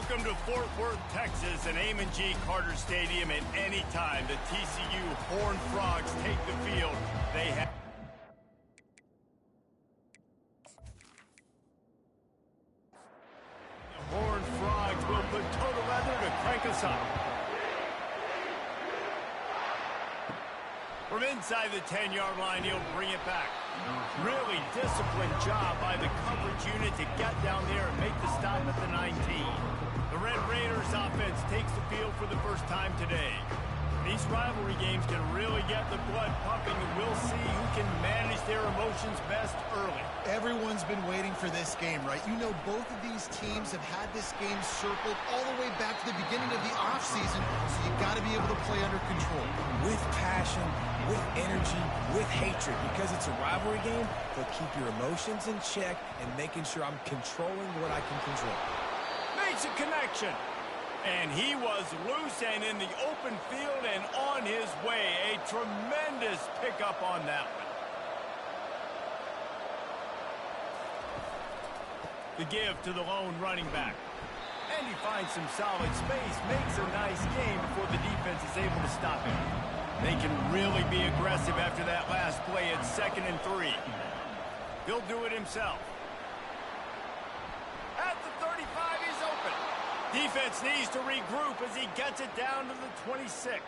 Welcome to Fort Worth, Texas, and Amon G. Carter Stadium. At any time, the TCU Horned Frogs take the field. They have... The Horned Frogs will put total leather to crank us up. From inside the 10-yard line, he'll bring it back. Really disciplined job by the coverage unit to get down there and make the stop at the 19. The Red Raiders offense takes the field for the first time today. These rivalry games can really get the blood pumping, and we'll see who can manage their emotions best early. Everyone's been waiting for this game, right? You know, both of these teams have had this game circled all the way back to the beginning of the offseason, so you got to be able to play under control. With passion, with energy, with hatred, because it's a rivalry game, they'll keep your emotions in check and making sure I'm controlling what I can control. Makes a connection. And he was loose and in the open field and on his way. A tremendous pickup on that one. The give to the lone running back. And he finds some solid space, makes a nice game before the defense is able to stop him. They can really be aggressive after that last play at 2nd and 3. He'll do it himself. At the 35, he's open. Defense needs to regroup as he gets it down to the 26.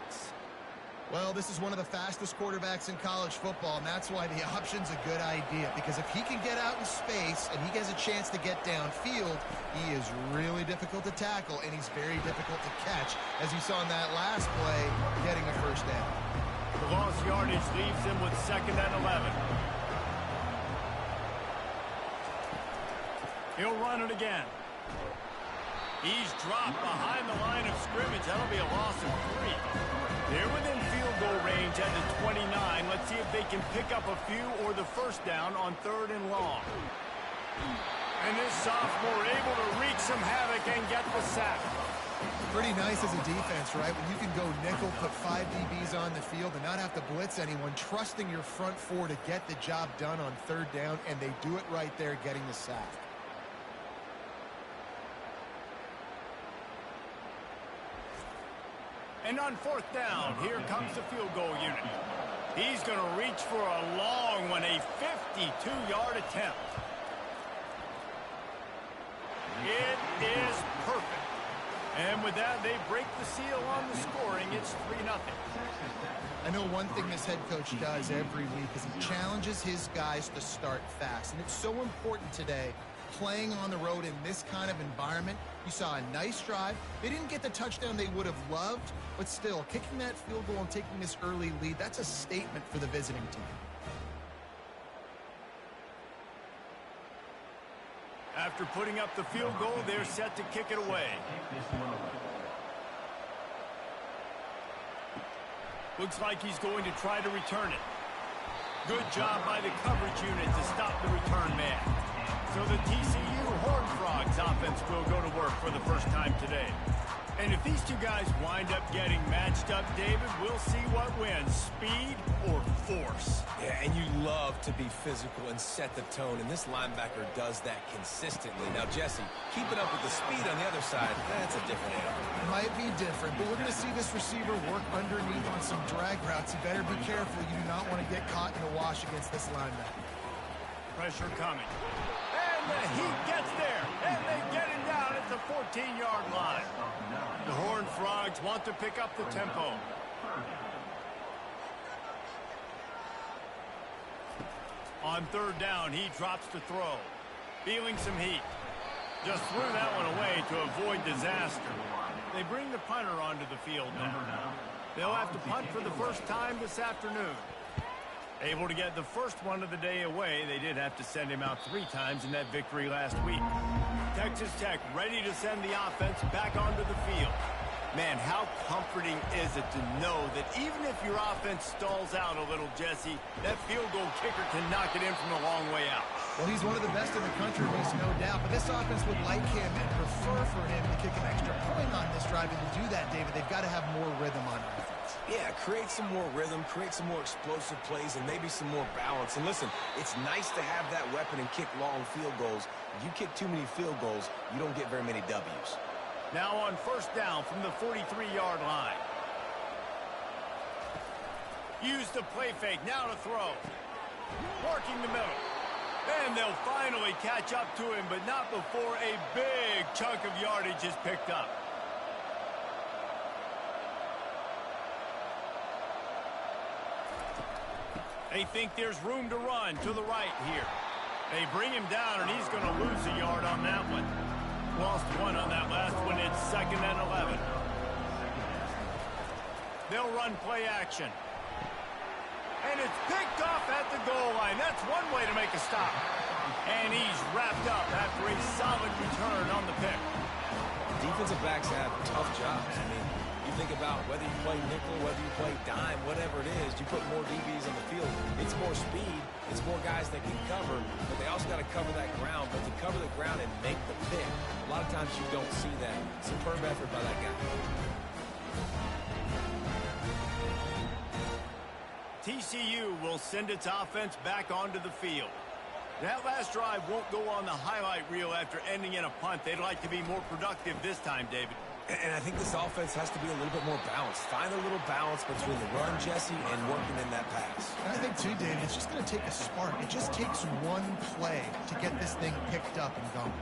Well, this is one of the fastest quarterbacks in college football, and that's why the option's a good idea, because if he can get out in space and he gets a chance to get downfield, he is really difficult to tackle, and he's very difficult to catch, as you saw in that last play, getting a first down. The lost yardage leaves him with 2nd and 11. He'll run it again. He's dropped behind the line of scrimmage. That'll be a loss of 3. They're within field goal range at the 29. Let's see if they can pick up a few or the first down on 3rd and long. And this sophomore able to wreak some havoc and get the sack. Pretty nice as a defense, right? When you can go nickel, put 5 DBs on the field and not have to blitz anyone, trusting your front 4 to get the job done on 3rd down, and they do it right there, getting the sack. And on 4th down, here comes the field goal unit. He's going to reach for a long one, a 52-yard attempt. It is perfect. And with that, they break the seal on the scoring. It's 3-0. I know one thing this head coach does every week is he challenges his guys to start fast. And it's so important today, playing on the road in this kind of environment. You saw a nice drive. They didn't get the touchdown they would have loved, but still, kicking that field goal and taking this early lead, that's a statement for the visiting team. After putting up the field goal, they're set to kick it away. Looks like he's going to try to return it. Good job by the coverage unit to stop the return man. So the TCU Horned Frogs offense will go to work for the first time today. And if these two guys wind up getting matched up, David, we'll see what wins, speed or force. Yeah, and you love to be physical and set the tone, and this linebacker does that consistently. Now, Jesse, keeping up with the speed on the other side, that's a different animal. It might be different, but we're going to see this receiver work underneath on some drag routes. You better be careful. You do not want to get caught in the wash against this linebacker. Pressure coming. And the heat gets there, and they get him down at the 14-yard line. The Horned Frogs want to pick up the tempo. On 3rd down, he drops to throw. Feeling some heat. Just threw that one away to avoid disaster. They bring the punter onto the field now. They'll have to punt for the first time this afternoon. Able to get the first one of the day away. They did have to send him out 3 times in that victory last week. Texas Tech ready to send the offense back onto the field. Man, how comforting is it to know that even if your offense stalls out a little, Jesse, that field goal kicker can knock it in from a long way out. Well, he's one of the best in the country, there's no doubt. But this offense would like him and prefer for him to kick an extra point on this drive. And to do that, David, they've got to have more rhythm on offense. Yeah, create some more rhythm, create some more explosive plays, and maybe some more balance. And listen, it's nice to have that weapon and kick long field goals. If you kick too many field goals, you don't get very many W's. Now on first down from the 43-yard line. Use the play fake, now to throw. Working the middle. And they'll finally catch up to him, but not before a big chunk of yardage is picked up. They think there's room to run to the right here. They bring him down, and he's going to lose a yard on that one. Lost one on that last one. It's 2nd and 11. They'll run play action. And it's picked off at the goal line. That's one way to make a stop. And he's wrapped up after a solid return on the pick. Defensive backs have tough jobs. I mean, you think about whether you play nickel, whether you play dime, whatever it is, you put more DBs on the field. It's more speed. It's more guys that can cover, but they also got to cover that ground. But to cover the ground and make the pick, a lot of times you don't see that. Superb effort by that guy. TCU will send its offense back onto the field. That last drive won't go on the highlight reel after ending in a punt. They'd like to be more productive this time, David. And I think this offense has to be a little bit more balanced. Find a little balance between the run, Jesse, and working in that pass. And I think, too, David, it's just going to take a spark. It just takes one play to get this thing picked up and going.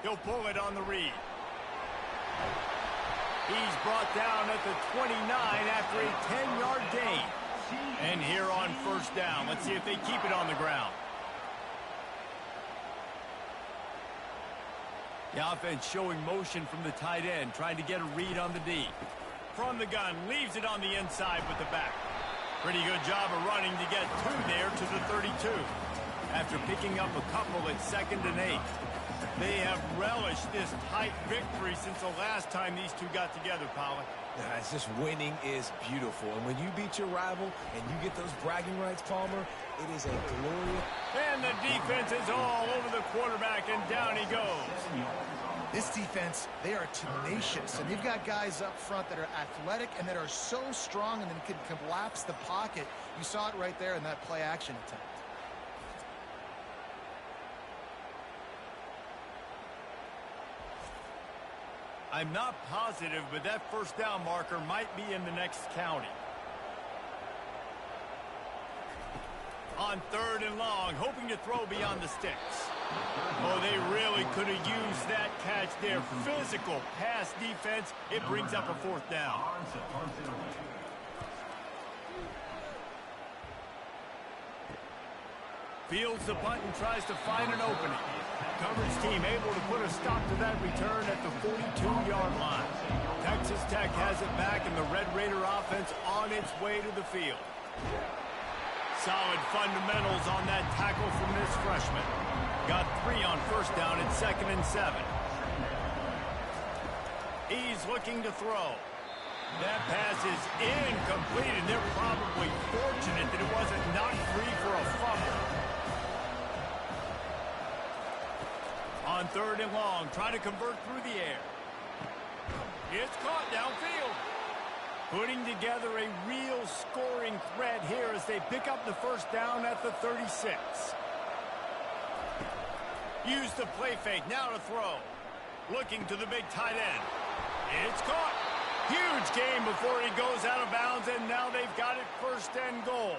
He'll pull it on the read. He's brought down at the 29 after a 10-yard gain. And here on first down, let's see if they keep it on the ground. The offense showing motion from the tight end, trying to get a read on the D. From the gun, leaves it on the inside with the back. Pretty good job of running to get two there to the 32. After picking up a couple at 2nd and 8. They have relished this tight victory since the last time these two got together, Pollard. It's just winning is beautiful. And when you beat your rival and you get those bragging rights, Palmer, it is a glorious... And the defense is all over the quarterback, and down he goes. This defense, they are tenacious, and they've got guys up front that are athletic and that are so strong and then can collapse the pocket. You saw it right there in that play action attempt. I'm not positive, but that first down marker might be in the next county. On 3rd and long, hoping to throw beyond the sticks. Oh, they really could have used that catch there. Physical pass defense. It brings up a 4th down. Fields the punt and tries to find an opening. Coverage team able to put a stop to that return at the 42-yard line. Texas Tech has it back, and the Red Raider offense on its way to the field. Solid fundamentals on that tackle from this freshman. Got 3 on first down at 2nd and 7. He's looking to throw. That pass is incomplete, and they're probably fortunate that it wasn't knocked free for a fumble. On 3rd and long, trying to convert through the air. It's caught downfield. Putting together a real scoring threat here as they pick up the first down at the 36. Use the play fake, now to throw. Looking to the big tight end. It's caught. Huge gain before he goes out of bounds, and now they've got it 1st and goal.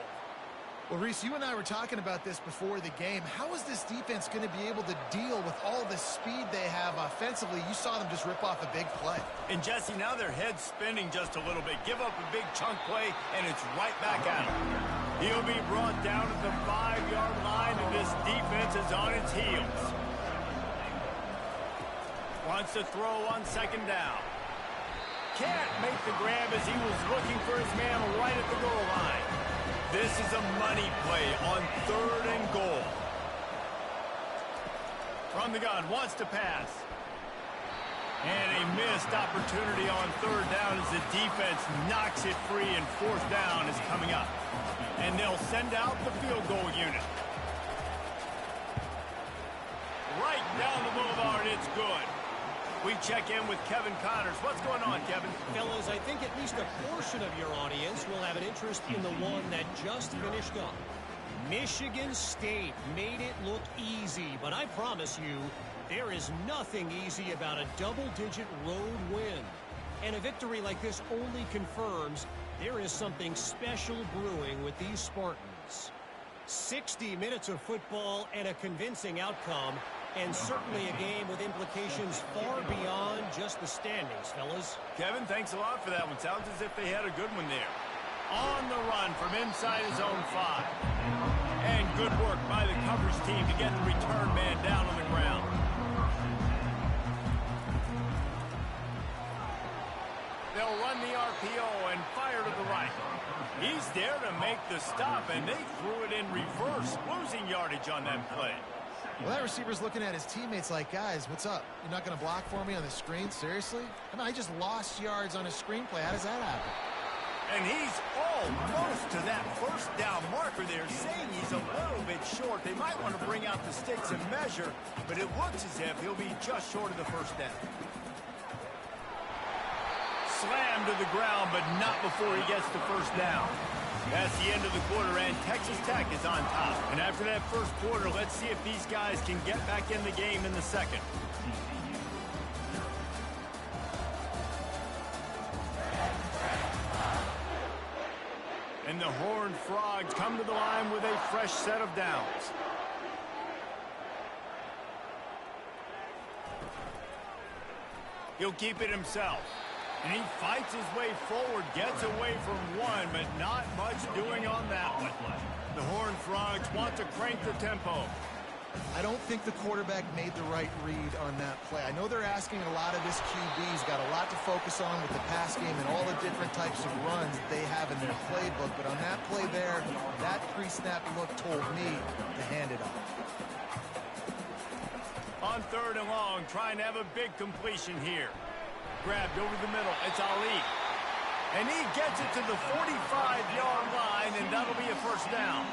Well, Reese, you and I were talking about this before the game. How is this defense going to be able to deal with all the speed they have offensively? You saw them just rip off a big play. And, Jesse, now their head's spinning just a little bit. Give up a big chunk play, and it's right back at him. He'll be brought down at the 5-yard line, and this defense is on its heels. Wants to throw on 2nd down. Can't make the grab as he was looking for his man right at the goal line. This is a money play on 3rd and goal. From the gun, wants to pass. And a missed opportunity on 3rd down as the defense knocks it free, and 4th down is coming up. And they'll send out the field goal unit. Right down the boulevard, it's good. We check in with Kevin Connors. What's going on, Kevin? Fellas, I think at least a portion of your audience will have an interest in the one that just finished up. Michigan State made it look easy, but I promise you, there is nothing easy about a double-digit road win. And a victory like this only confirms there is something special brewing with these Spartans. 60 minutes of football and a convincing outcome, and certainly a game with implications far beyond just the standings, fellas. Kevin, thanks a lot for that one. Sounds as if they had a good one there. On the run from inside his own 5. And good work by the coverage team to get the return man down on the ground. They'll run the RPO and fire to the right. He's there to make the stop, and they threw it in reverse, losing yardage on that play. Well, that receiver's looking at his teammates like, guys, what's up? You're not going to block for me on the screen? Seriously? I mean, I just lost yards on a screenplay. How does that happen? And he's almost to that first down marker there, saying he's a little bit short. They might want to bring out the sticks and measure, but it looks as if he'll be just short of the first down. Slammed to the ground, but not before he gets the first down. That's the end of the quarter, and Texas Tech is on top. And after that first quarter, let's see if these guys can get back in the game in the second. And the Horned Frogs come to the line with a fresh set of downs. He'll keep it himself. And he fights his way forward, gets away from one, but not much doing on that one. The Horned Frogs want to crank the tempo. I don't think the quarterback made the right read on that play. I know they're asking a lot of this QB. He's got a lot to focus on with the pass game and all the different types of runs that they have in their playbook. But on that play there, that pre-snap look told me to hand it off. On 3rd and long, trying to have a big completion here. Grabbed over the middle. It's Ali. And he gets it to the 45-yard line, and that'll be a first down.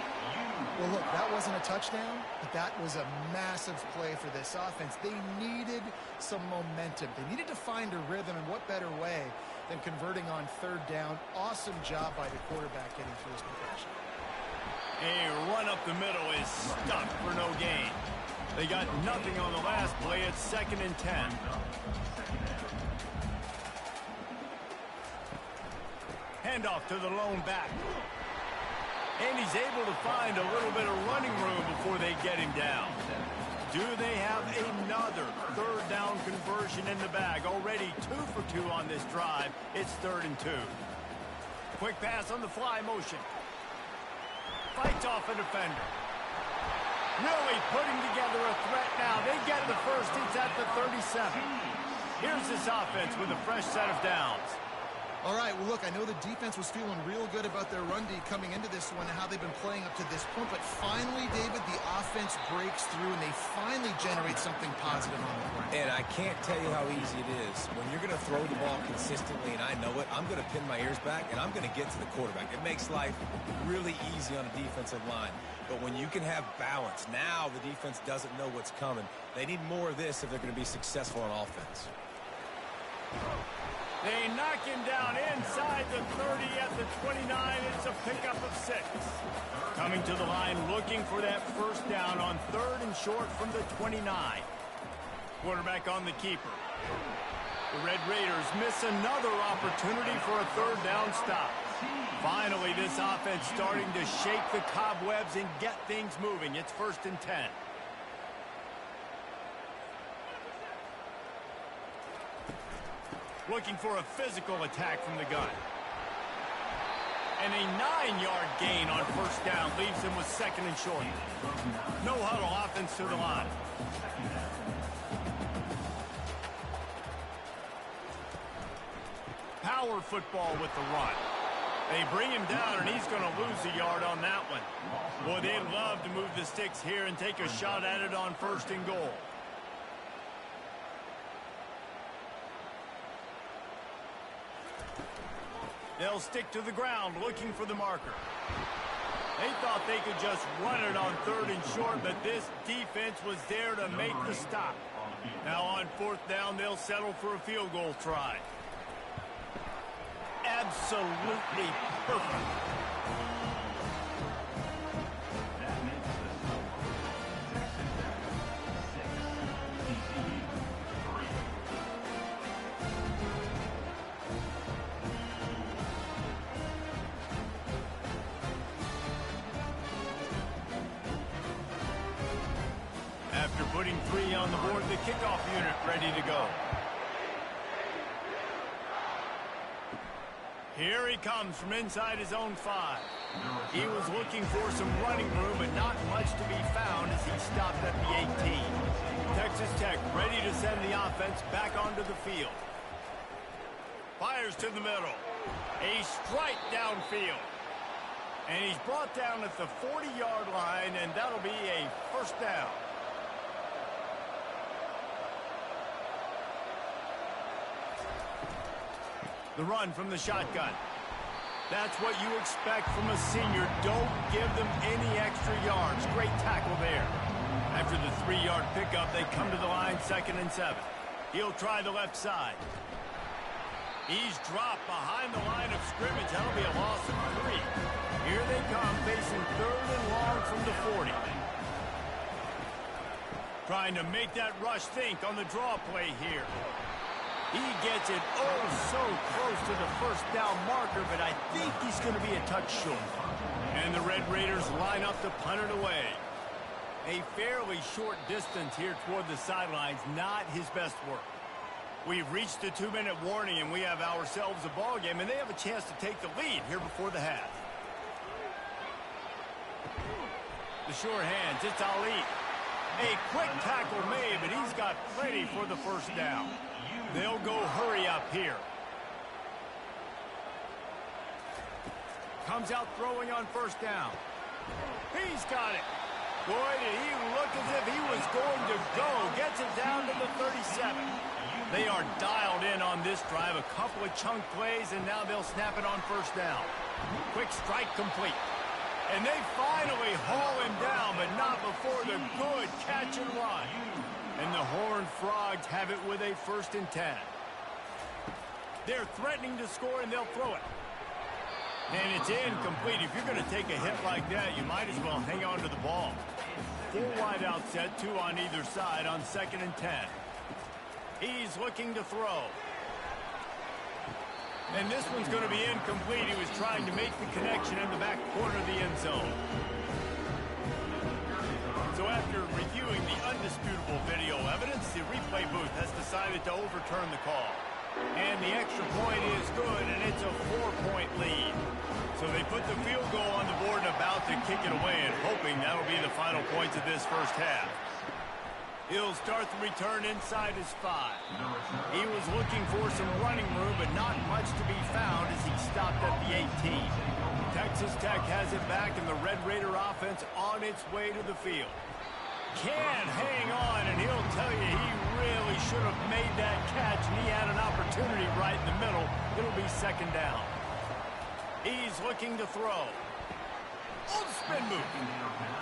Well, look, that wasn't a touchdown, but that was a massive play for this offense. They needed some momentum. They needed to find a rhythm, and what better way than converting on 3rd down. Awesome job by the quarterback getting through his progression. A run up the middle is stuck for no gain. They got nothing on the last play. It's 2nd and 10. Handoff to the lone back. And he's able to find a little bit of running room before they get him down. Do they have another 3rd down conversion in the bag? Already 2 for 2 on this drive. It's 3rd and 2. Quick pass on the fly motion. Fights off a defender. Really putting together a threat now. They get the first. It's at the 37. Here's this offense with a fresh set of downs. All right, well, look, I know the defense was feeling real good about their run D coming into this one and how they've been playing up to this point, but finally, David, the offense breaks through and they finally generate something positive on the ground. And I can't tell you how easy it is. When you're going to throw the ball consistently, and I know it, I'm going to pin my ears back, and I'm going to get to the quarterback. It makes life really easy on a defensive line. But when you can have balance, now the defense doesn't know what's coming. They need more of this if they're going to be successful on offense. They knock him down inside the 30 at the 29. It's a pickup of 6. Coming to the line looking for that first down on 3rd and short from the 29. Quarterback on the keeper. The Red Raiders miss another opportunity for a 3rd down stop. Finally, this offense starting to shake the cobwebs and get things moving. It's 1st and 10. Looking for a physical attack from the gun. And a 9-yard gain on 1st down leaves him with 2nd and short. No huddle offense to the line. Power football with the run. They bring him down, and he's going to lose a yard on that one. Boy, they'd love to move the sticks here and take a shot at it on 1st and goal. They'll stick to the ground looking for the marker. They thought they could just run it on 3rd and short, but this defense was there to make the stop. Now on 4th down, they'll settle for a field goal try. Absolutely perfect. putting 3 on the board. The kickoff unit ready to go. Here he comes from inside his own 5. He was looking for some running room, but not much to be found as he stopped at the 18. Texas Tech ready to send the offense back onto the field. Fires to the middle. A strike downfield. And he's brought down at the 40-yard line, and that'll be a first down. The run from the shotgun. That's what you expect from a senior. Don't give them any extra yards. Great tackle there. After the 3-yard pickup, they come to the line 2nd and 7. He'll try the left side. He's dropped behind the line of scrimmage. That'll be a loss of 3. Here they come, facing 3rd and long from the 40. Trying to make that rush think on the draw play here. He gets it so close to the first down marker, but I think he's going to be a touch short. And the Red Raiders line up to punt it away. A fairly short distance here toward the sidelines, not his best work. We've reached the 2-minute warning, and we have ourselves a ball game, and they have a chance to take the lead here before the half. The sure hands, it's Ali. A quick tackle made, but he's got plenty for the first down. They'll go hurry up here. Comes out throwing on first down. He's got it. Boy, did he look as if he was going to go. Gets it down to the 37. They are dialed in on this drive. A couple of chunk plays, and now they'll snap it on first down. Quick strike complete. And they finally haul him down, but not before the good catch and run. And the Horned Frogs have it with a 1st and 10. They're threatening to score, and they'll throw it. And it's incomplete. If you're going to take a hit like that, you might as well hang on to the ball. 4 wide out set, 2 on either side on 2nd and 10. He's looking to throw. And this one's going to be incomplete. He was trying to make the connection in the back corner of the end zone. So after reviewing the undisputable video evidence, the replay booth has decided to overturn the call. And the extra point is good, and it's a 4-point lead. So they put the field goal on the board and about to kick it away, and hoping that'll be the final points of this first half. He'll start the return inside his 5. He was looking for some running room, but not much to be found as he stopped at the 18. Texas Tech has it back, and the Red Raider offense on its way to the field. Can't hang on, and he'll tell you he really should have made that catch, and he had an opportunity right in the middle. It'll be 2nd down. He's looking to throw. Oh, the spin move.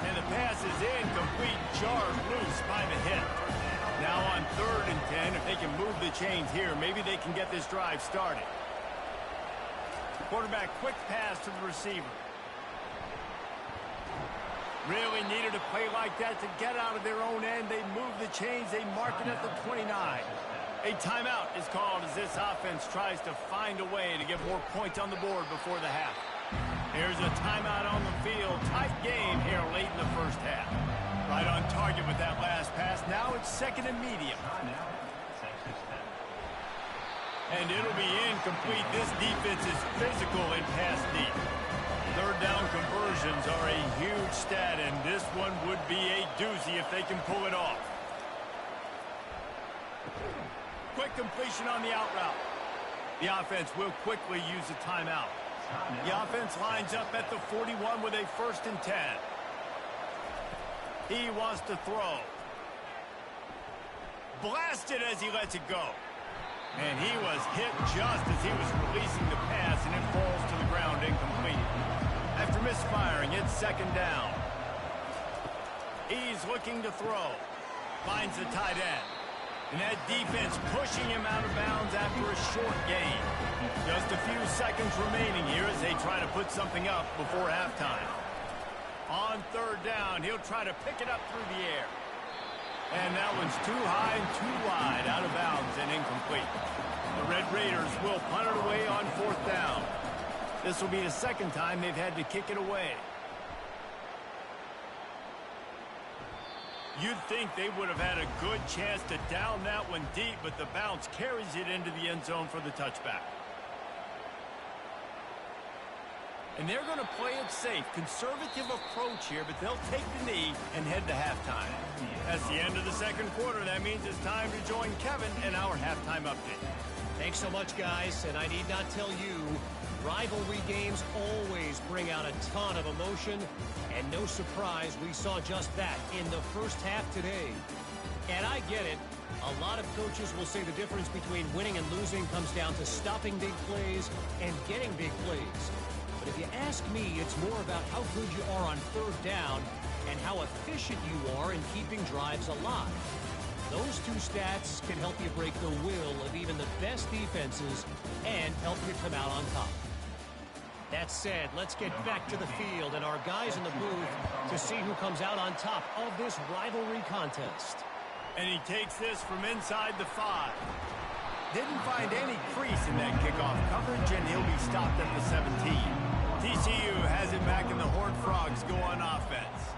And the pass is incomplete, jarred loose by the hit. Now on 3rd and 10, if they can move the chains here, maybe they can get this drive started. Quarterback quick pass to the receiver. Really needed a play like that to get out of their own end. They move the chains. They mark it at the 29. A timeout is called as this offense tries to find a way to get more points on the board before the half. There's a timeout on the field. Tight game here late in the first half. Right on target with that last pass. Now it's 2nd and medium. And it'll be incomplete. This defense is physical and pass deep. 3rd down conversions are a huge stat, and this one would be a doozy if they can pull it off. Quick completion on the out route. The offense will quickly use a timeout. The offense lines up at the 41 with a 1st and 10. He wants to throw. Blasted as he lets it go. And he was hit just as he was releasing the pass, and it falls to the ground incomplete. After misfiring, it's 2nd down. He's looking to throw. Finds the tight end. And that defense pushing him out of bounds after a short gain. Just a few seconds remaining here as they try to put something up before halftime. On 3rd down, he'll try to pick it up through the air. And that one's too high and too wide, out of bounds and incomplete. The Red Raiders will punt it away on 4th down. This will be the 2nd time they've had to kick it away. You'd think they would have had a good chance to down that one deep, but the bounce carries it into the end zone for the touchback. And they're going to play it safe. Conservative approach here, but they'll take the knee and head to halftime. That's the end of the second quarter. That means it's time to join Kevin in our halftime update. Thanks so much, guys, and I need not tell you, rivalry games always bring out a ton of emotion, and no surprise we saw just that in the first half today. And I get it. A lot of coaches will say the difference between winning and losing comes down to stopping big plays and getting big plays. But if you ask me, it's more about how good you are on third down and how efficient you are in keeping drives alive. Those two stats can help you break the will of even the best defenses and help you come out on top. That said, let's get back to the field and our guys in the booth to see who comes out on top of this rivalry contest. And he takes this from inside the 5. Didn't find any crease in that kickoff coverage, and he'll be stopped at the 17. TCU has it back, and the Horned Frogs go on offense.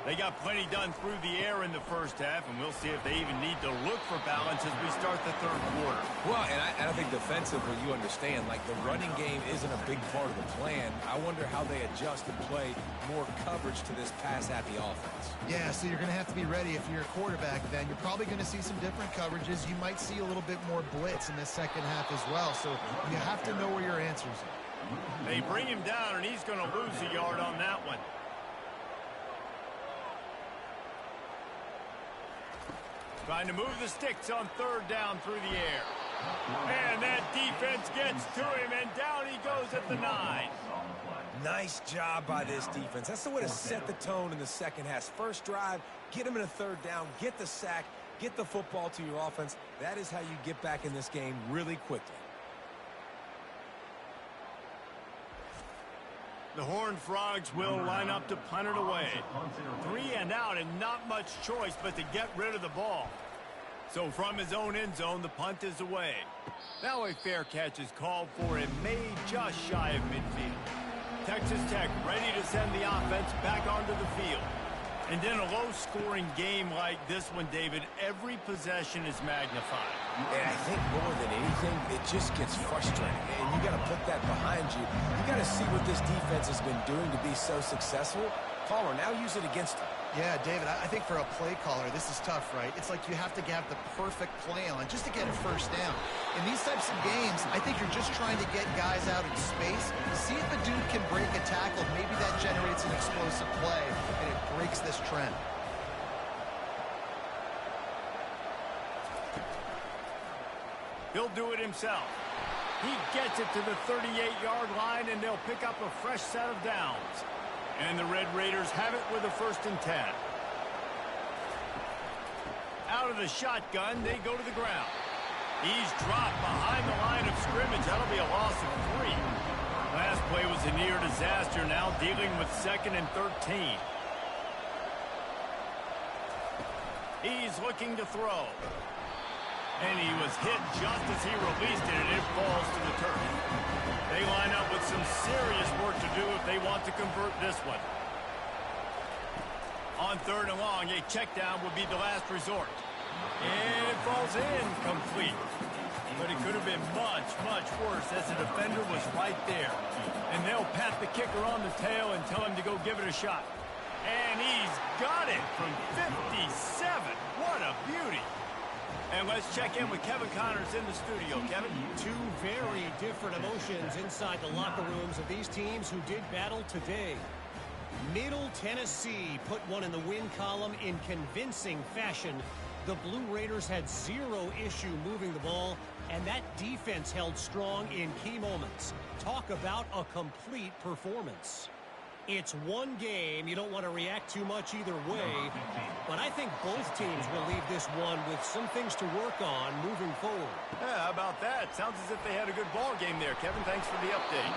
They got plenty done through the air in the first half, and we'll see if they even need to look for balance as we start the third quarter. Well, and I think defensively, you understand, like the running game isn't a big part of the plan. I wonder how they adjust and play more coverage to this pass-happy offense. Yeah, so you're going to have to be ready if you're a quarterback then. You're probably going to see some different coverages. You might see a little bit more blitz in the second half as well, so you have to know where your answers are. They bring him down, and he's going to lose a yard on that one. Trying to move the sticks on third down through the air. And that defense gets to him, and down he goes at the 9. Nice job by this defense. That's the way to set the tone in the second half. First drive, get him in a third down, get the sack, get the football to your offense. That is how you get back in this game really quickly. The Horned Frogs will line up to punt it away. 3 and out, and not much choice but to get rid of the ball. So from his own end zone, the punt is away. Now a fair catch is called for and made just shy of midfield. Texas Tech ready to send the offense back onto the field. And in a low-scoring game like this one, David, every possession is magnified. And I think more than anything, it just gets frustrating. And you got to put that behind you. You got to see what this defense has been doing to be so successful. Caller, now use it against them. Yeah, David, I think for a play caller, this is tough, right? It's like you have to have the perfect play on just to get a first down. In these types of games, I think you're just trying to get guys out in space, see if a dude can break a tackle. Maybe that generates an explosive play, and it breaks this trend. He'll do it himself. He gets it to the 38-yard line, and they'll pick up a fresh set of downs. And the Red Raiders have it with a 1st and 10. Out of the shotgun, they go to the ground. He's dropped behind the line of scrimmage. That'll be a loss of 3. Last play was a near disaster, now dealing with 2nd and 13. He's looking to throw. And he was hit just as he released it, and it falls to the turf. They line up with some serious work to do if they want to convert this one. On 3rd and long, a check down would be the last resort. And it falls in complete. But it could have been much, much worse as the defender was right there. And they'll pat the kicker on the tail and tell him to go give it a shot. And he's got it from 57. What a beauty. And let's check in with Kevin Connors in the studio. Kevin? Two very different emotions inside the locker rooms of these teams who did battle today. Middle Tennessee put one in the win column in convincing fashion. The Blue Raiders had zero issue moving the ball, and that defense held strong in key moments. Talk about a complete performance. It's one game. You don't want to react too much either way, but I think both teams will leave this one with some things to work on moving forward. Yeah, how about that? Sounds as if they had a good ball game there, Kevin. Thanks for the update.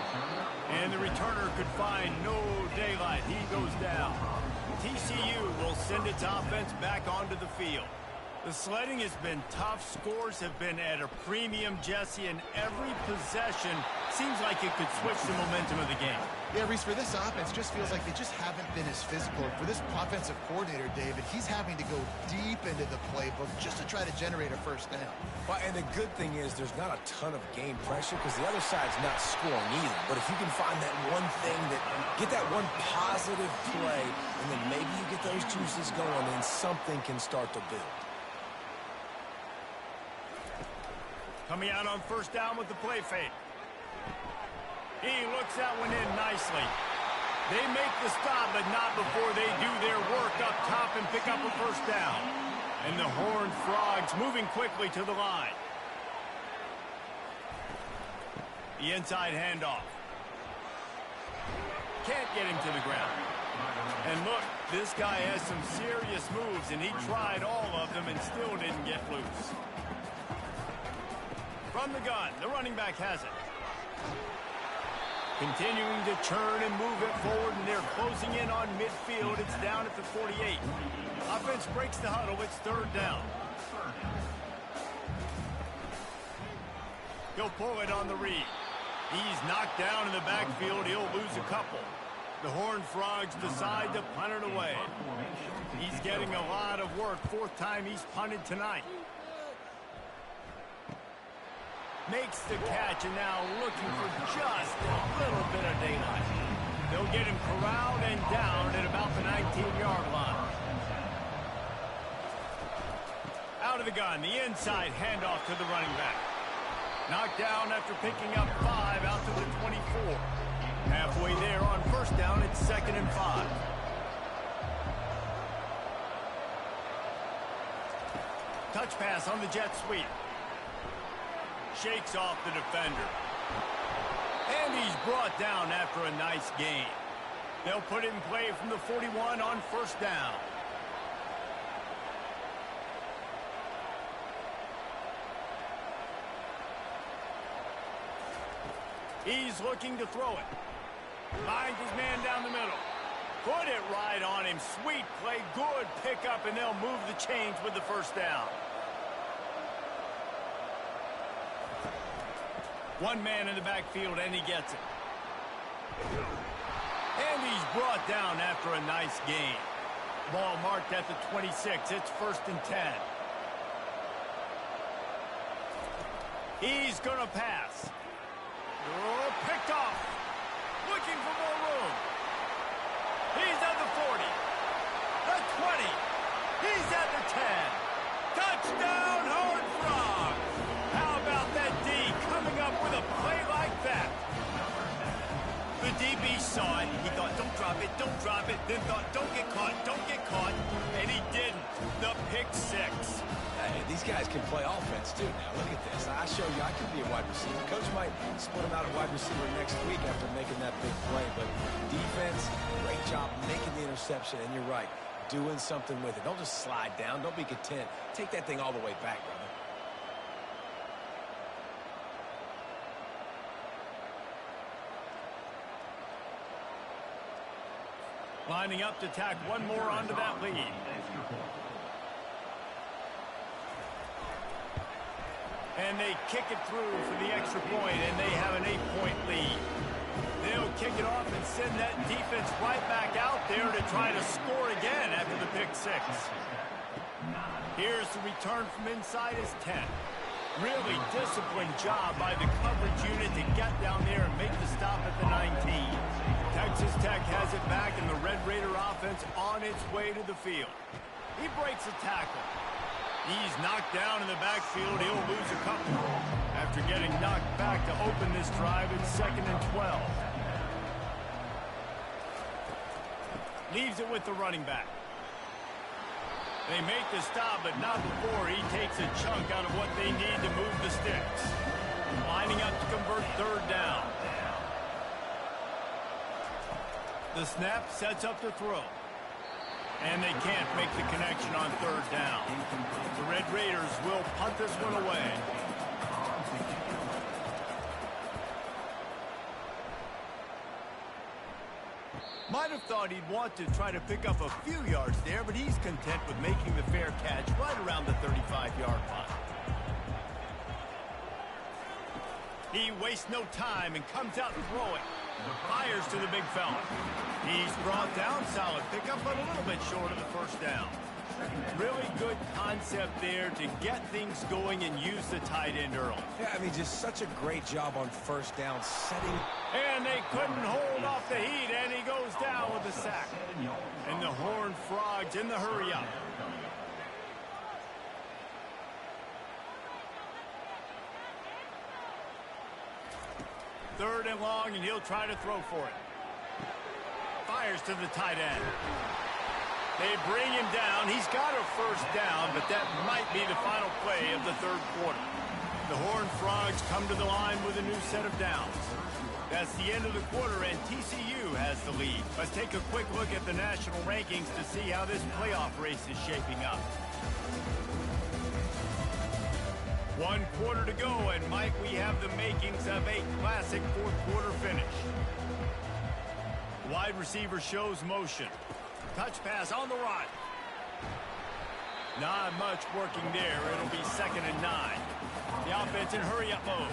And the returner could find no daylight. He goes down. TCU will send its offense back onto the field. The sledding has been tough. Scores have been at a premium, Jesse, and every possession Seems like it could switch the momentum of the game. Yeah, Reese, for this offense, just feels like they just haven't been as physical. For this offensive coordinator, David, he's having to go deep into the playbook just to try to generate a first down. Well, and the good thing is there's not a ton of game pressure because the other side's not scoring either. But if you can find that one thing get that one positive play, and then maybe you get those juices going, and something can start to build. Coming out on first down with the play fake. He looks that one in nicely. They make the stop, but not before they do their work up top and pick up a first down. And the Horned Frogs moving quickly to the line. The inside handoff. Can't get him to the ground. And look, this guy has some serious moves, and he tried all of them and still didn't get loose. From the gun, the running back has it. Continuing to churn and move it forward, and they're closing in on midfield. It's down at the 48. Offense breaks the huddle. It's third down. He'll pull it on the read. He's knocked down in the backfield. He'll lose a couple. The Horned Frogs decide to punt it away. He's getting a lot of work. Fourth time he's punted tonight. Makes the catch, and now looking for just a little bit of daylight. They'll get him corralled and down at about the 19-yard line. Out of the gun, the inside handoff to the running back. Knocked down after picking up 5 out to the 24. Halfway there on first down, it's 2nd and 5. Touch pass on the jet sweep. Shakes off the defender. And he's brought down after a nice gain. They'll put it in play from the 41 on first down. He's looking to throw it. Finds his man down the middle. Put it right on him. Sweet play. Good pickup, and they'll move the chains with the first down. One man in the backfield, and he gets it. And he's brought down after a nice gain. Ball marked at the 26. It's 1st and 10. He's going to pass. Oh, picked off. Looking for more room. He's at the 40. The 20. He's at the 10. Touchdown, Horned Frogs. How about that D coming up with a play like that? The DB saw it. He thought, don't drop it, don't drop it. Then thought, don't get caught, and he didn't. The pick 6. Hey, these guys can play offense, too. Now, look at this. I showed you I could be a wide receiver. Coach might split him out at wide receiver next week after making that big play. But defense, great job making the interception. And you're right, doing something with it. Don't just slide down. Don't be content. Take that thing all the way back, brother. Lining up to tack one more onto that lead. And they kick it through for the extra point, and they have an 8-point lead. They'll kick it off and send that defense right back out there to try to score again after the pick 6. Here's the return from inside his 10. Really disciplined job by the coverage unit to get down there and make the stop at the 19. Texas Tech has it back, and the Red Raider offense on its way to the field. He breaks a tackle. He's knocked down in the backfield. He'll lose a couple. After getting knocked back to open this drive, it's 2nd and 12. Leaves it with the running back. They make the stop, but not before he takes a chunk out of what they need to move the sticks. Lining up to convert third down. The snap sets up the throw. And they can't make the connection on third down. The Red Raiders will punt this one away. Might have thought he'd want to try to pick up a few yards there, but he's content with making the fair catch right around the 35-yard line. He wastes no time and comes out throwing. Fires to the big fella. He's brought down. Solid pickup, but a little bit short of the first down. Really good concept there to get things going and use the tight end early. Yeah, I mean, just such a great job on first down, setting. And they couldn't hold off the heat, and he goes down with a sack. And the Horned Frogs in the hurry-up. Third and long, and he'll try to throw for it. Fires to the tight end. They bring him down. He's got a first down, but that might be the final play of the third quarter. The Horned Frogs come to the line with a new set of downs. That's the end of the quarter, and TCU has the lead. Let's take a quick look at the national rankings to see how this playoff race is shaping up. 1 quarter to go, and Mike, we have the makings of a classic fourth quarter finish. Wide receiver shows motion. Touch pass on the run. Not much working there. It'll be 2nd and 9. The offense in hurry-up mode.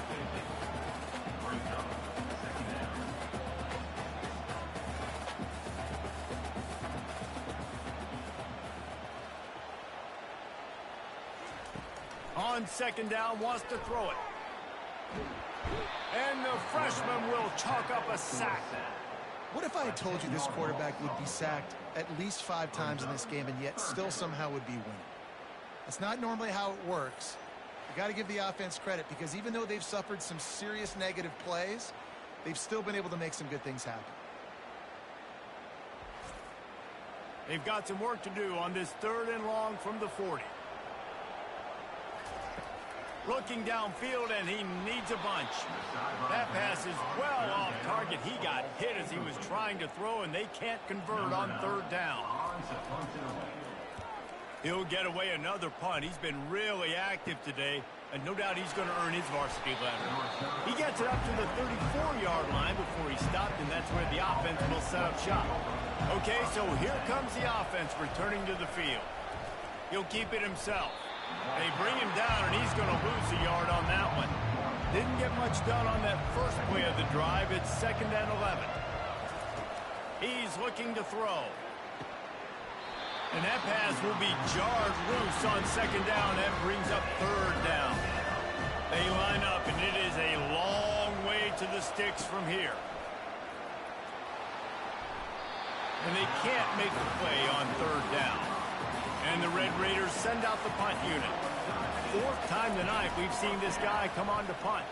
On 2nd down, wants to throw it. And the freshman will chalk up a sack. What if I had told you this quarterback would be sacked at least 5 times in this game and yet still somehow would be winning? That's not normally how it works. You got to give the offense credit because even though they've suffered some serious negative plays, they've still been able to make some good things happen. They've got some work to do on this 3rd and long from the 40. Looking downfield, and he needs a bunch. That pass is well off target. He got hit as he was trying to throw, and they can't convert on 3rd down. He'll get away another punt. He's been really active today, and no doubt he's going to earn his varsity letter. He gets it up to the 34-yard line before he stopped, and that's where the offense will set up shop. Okay, so here comes the offense returning to the field. He'll keep it himself. They bring him down, and he's going to lose a yard on that one. Didn't get much done on that first play of the drive. It's 2nd and 11. He's looking to throw. And that pass will be jarred loose on 2nd down. That brings up 3rd down. They line up, and it is a long way to the sticks from here. And they can't make the play on 3rd down. And the Red Raiders send out the punt unit. 4th time tonight we've seen this guy come on to punt.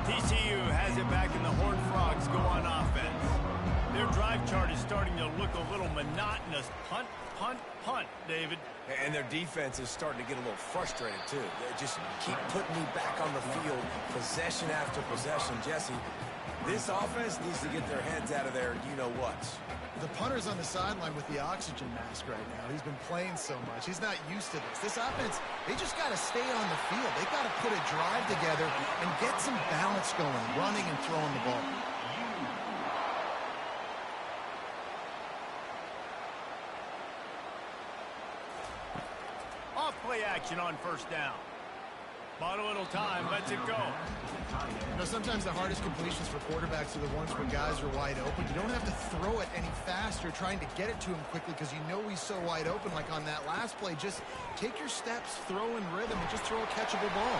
TCU has it back, and the Horned Frogs go on offense. Their drive chart is starting to look a little monotonous. Punt, punt, punt, David. And their defense is starting to get a little frustrated, too. They just keep putting me back on the field, possession after possession. Jesse, this offense needs to get their heads out of their you-know-whats. The punter's on the sideline with the oxygen mask right now. He's been playing so much. He's not used to this. This offense, they just got to stay on the field. They've got to put a drive together and get some balance going, running and throwing the ball. Play action on 1st down. Bought a little time, lets it go. You know, sometimes the hardest completions for quarterbacks are the ones where guys are wide open. You don't have to throw it any faster trying to get it to him quickly because you know he's so wide open. Like on that last play, just take your steps, throw in rhythm, and just throw a catchable ball.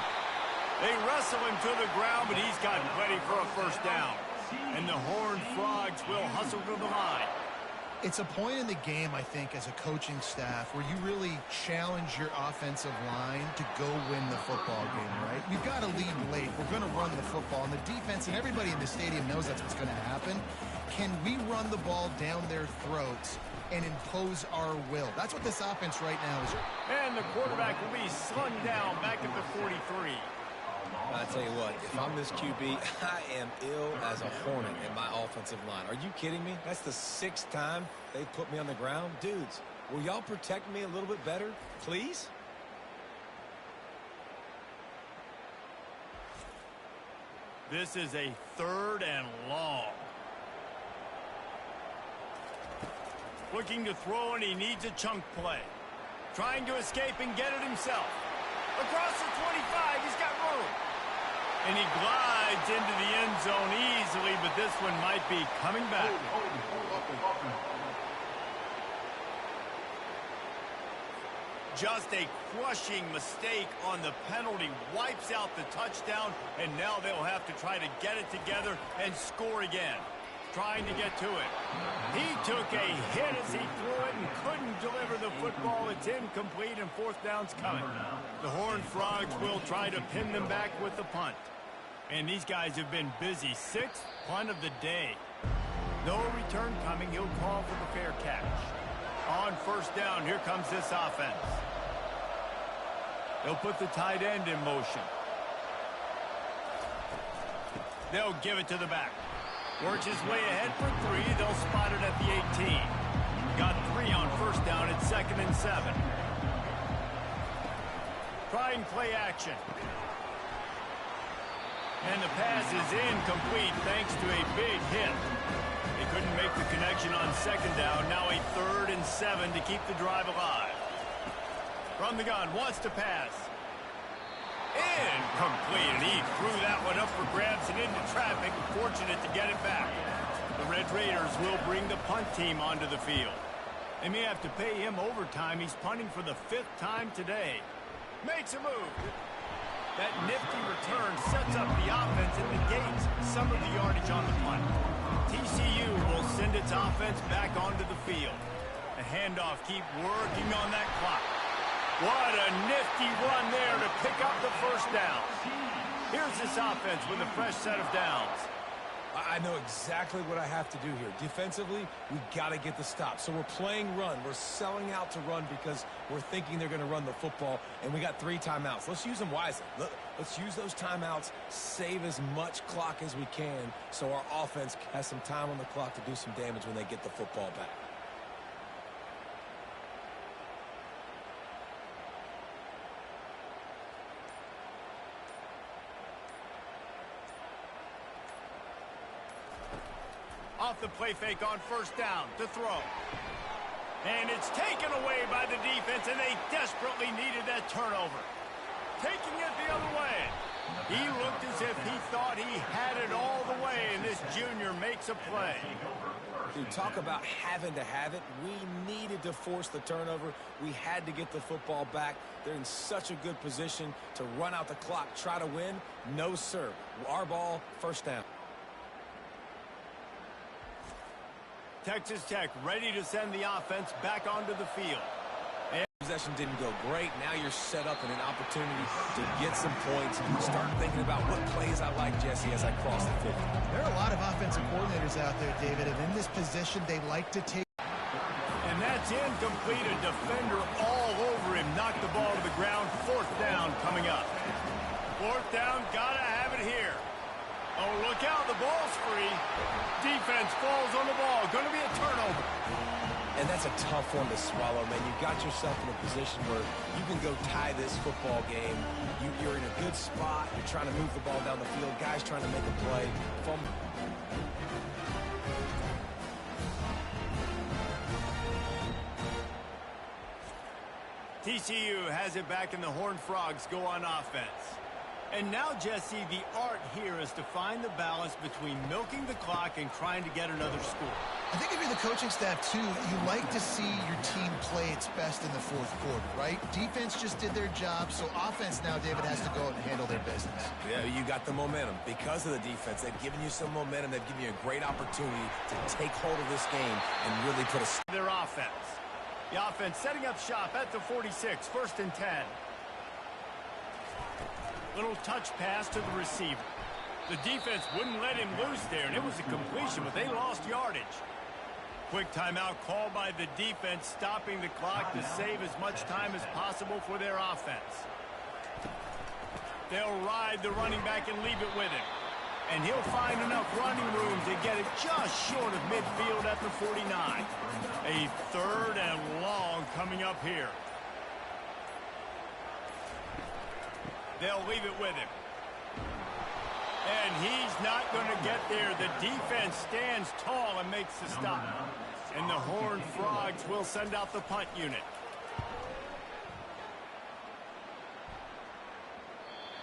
They wrestle him to the ground, but he's gotten ready for a 1st down. And the Horned Frogs will hustle to the line. It's a point in the game, I think, as a coaching staff where you really challenge your offensive line to go win the football game, right? We've got to lead late. We're going to run the football. And the defense and everybody in the stadium knows that's what's going to happen. Can we run the ball down their throats and impose our will? That's what this offense right now is. And the quarterback will be slung down back at the 43. I tell you what, if I'm this QB, I am ill as a hornet in my offensive line. Are you kidding me? That's the 6th time they've put me on the ground. Dudes, will y'all protect me a little bit better, please? This is a 3rd and long. Looking to throw, and he needs a chunk play. Trying to escape and get it himself. Across the 25, he's got room. And he glides into the end zone easily, but this one might be coming back. Just a crushing mistake on the penalty. Wipes out the touchdown, and now they'll have to try to get it together and score again. Trying to get to it. He took a hit as he threw it and couldn't deliver the football. It's incomplete, and fourth down's coming. The Horned Frogs will try to pin them back with the punt. And these guys have been busy. Sixth punt of the day. No return coming. He'll call for the fair catch. On first down, here comes this offense. They'll put the tight end in motion. They'll give it to the back. Works his way ahead for 3. They'll spot it at the 18. Got 3 on first down at 2nd and 7. Try and play action. And the pass is incomplete thanks to a big hit. They couldn't make the connection on 2nd down. Now a 3rd and 7 to keep the drive alive. From the gun, wants to pass. Incomplete, and he threw that one up for grabs and into traffic. Fortunate to get it back. The Red Raiders will bring the punt team onto the field. They may have to pay him overtime. He's punting for the 5th time today. Makes a move. That nifty return sets up the offense and negates some of the yardage on the punt. TCU will send its offense back onto the field. The handoff, keep working on that clock. What a nifty run there to pick up the first down. Here's this offense with a fresh set of downs. I know exactly what I have to do here. Defensively, we got to get the stop. So we're playing run. We're selling out to run because we're thinking they're going to run the football, and we got 3 timeouts. Let's use them wisely. Let's use those timeouts, save as much clock as we can so our offense has some time on the clock to do some damage when they get the football back. Off the play fake on first down to throw. And it's taken away by the defense, and they desperately needed that turnover. Taking it the other way. He looked as if he thought he had it all the way, and this junior makes a play. Dude, talk about having to have it. We needed to force the turnover. We had to get the football back. They're in such a good position to run out the clock, try to win. No, sir. Our ball, first down. Texas Tech ready to send the offense back onto the field. Possession didn't go great. Now you're set up in an opportunity to get some points. Start thinking about what plays I like, Jesse, as I cross the 50. There are a lot of offensive coordinators out there, David, and in this position, they like to take. And that's incomplete. A defender all over him. Knocked the ball to the ground. Fourth down coming up. Fourth down, gotta have it here. Oh, look out, the ball's free. Defense falls on the ball. Going to be a turnover. And that's a tough one to swallow, man. You got yourself in a position where you can go tie this football game. You're in a good spot. You're trying to move the ball down the field. Guys trying to make a play. TCU has it back, and the Horned Frogs go on offense. And now, Jesse, the art here is to find the balance between milking the clock and trying to get another score. I think if you're the coaching staff, too, you like to see your team play its best in the fourth quarter, right? Defense just did their job, so offense now, David, has to go out and handle their business. Yeah, you got the momentum. Because of the defense, they've given you some momentum. They've given you a great opportunity to take hold of this game and really put a... Their offense. The offense setting up shop at the 46, 1st and 10. Little touch pass to the receiver. The defense wouldn't let him loose there, and it was a completion, but they lost yardage. Quick timeout called by the defense, stopping the clock to save as much time as possible for their offense. They'll ride the running back and leave it with him. And he'll find enough running room to get it just short of midfield at the 49. A 3rd and long coming up here. They'll leave it with him. And he's not going to get there. The defense stands tall and makes the stop. And the Horned Frogs will send out the punt unit.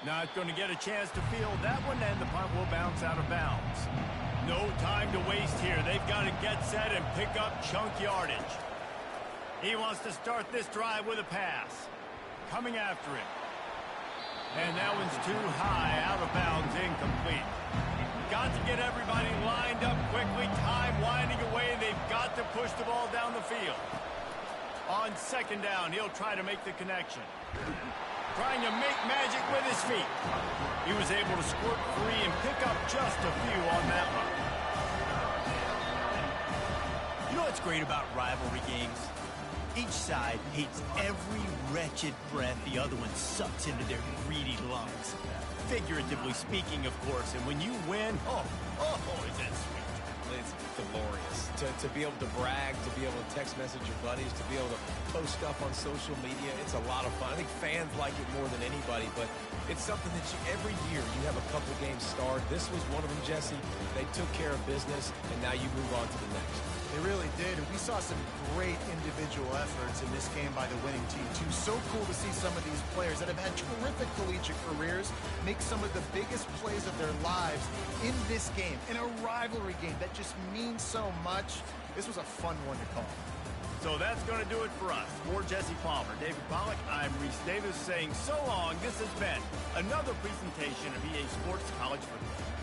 Not going to get a chance to field that one, and the punt will bounce out of bounds. No time to waste here. They've got to get set and pick up chunk yardage. He wants to start this drive with a pass. Coming after him. And that one's too high, out of bounds, incomplete. Got to get everybody lined up quickly. Time winding away. They've got to push the ball down the field. On second down, he'll try to make the connection. Trying to make magic with his feet. He was able to squirt free and pick up just a few on that one. You know what's great about rivalry games? Each side hates every wretched breath the other one sucks into their greedy lungs. Figuratively speaking, of course, and when you win, oh, is that sweet. It's glorious to be able to brag, to be able to text message your buddies, to be able to post stuff on social media. It's a lot of fun. I think fans like it more than anybody, but it's something that every year you have a couple games starred. This was one of them, Jesse. They took care of business, and now you move on to the next. They really did, and we saw some great individual efforts in this game by the winning team, too. So cool to see some of these players that have had terrific collegiate careers make some of the biggest plays of their lives in this game, in a rivalry game that just means so much. This was a fun one to call. So that's going to do it for us. For Jesse Palmer, David Pollack, I'm Reese Davis saying so long. This has been another presentation of EA Sports College Football.